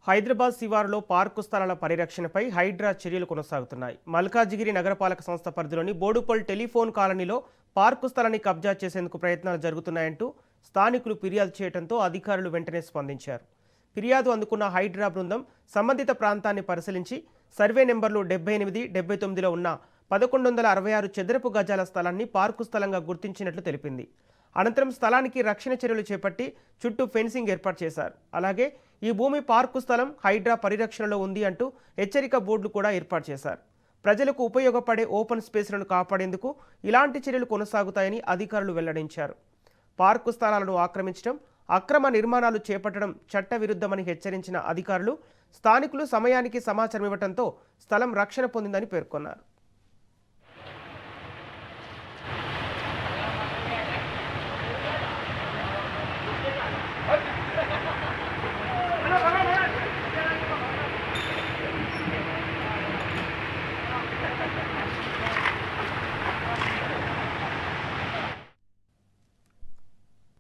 హైదరాబాద్ శివారులో పార్కు స్థలాల పరిరక్షణపై హైడ్రా చర్యలు కొనసాగుతున్నాయి. మల్కాజిగిరి నగరపాలక సంస్థ పరిధిలోని బోడుపల్ టెలిఫోన్ కాలనీలో పార్కు స్థలాన్ని కబ్జా చేసేందుకు ప్రయత్నాలు జరుగుతున్నాయంటూ స్థానికులు ఫిర్యాదు చేయడంతో అధికారులు వెంటనే స్పందించారు. ఫిర్యాదు అందుకున్న హైడ్రా బృందం సంబంధిత ప్రాంతాన్ని పరిశీలించి సర్వే నెంబర్లు 78, 79లో ఉన్న 1166 చదరపు గజాల స్థలాన్ని పార్కు స్థలంగా గుర్తించినట్లు తెలిపింది. అనంతరం స్థలానికి రక్షణ చర్యలు చేపట్టి చుట్టూ ఫెన్సింగ్ ఏర్పాటు చేశారు. అలాగే ఈ భూమి పార్కు స్థలం హైడ్రా పరిరక్షణలో ఉంది అంటూ హెచ్చరిక బోర్డులు కూడా ఏర్పాటు చేశారు. ప్రజలకు ఉపయోగపడే ఓపెన్ స్పేస్లను కాపాడేందుకు ఇలాంటి చర్యలు కొనసాగుతాయని అధికారులు వెల్లడించారు. పార్కు స్థలాలను ఆక్రమించడం, అక్రమ నిర్మాణాలు చేపట్టడం చట్టవిరుద్ధమని హెచ్చరించిన అధికారులు స్థానికులు సమయానికి సమాచారం ఇవ్వడంతో స్థలం రక్షణ పొందిందని పేర్కొన్నారు.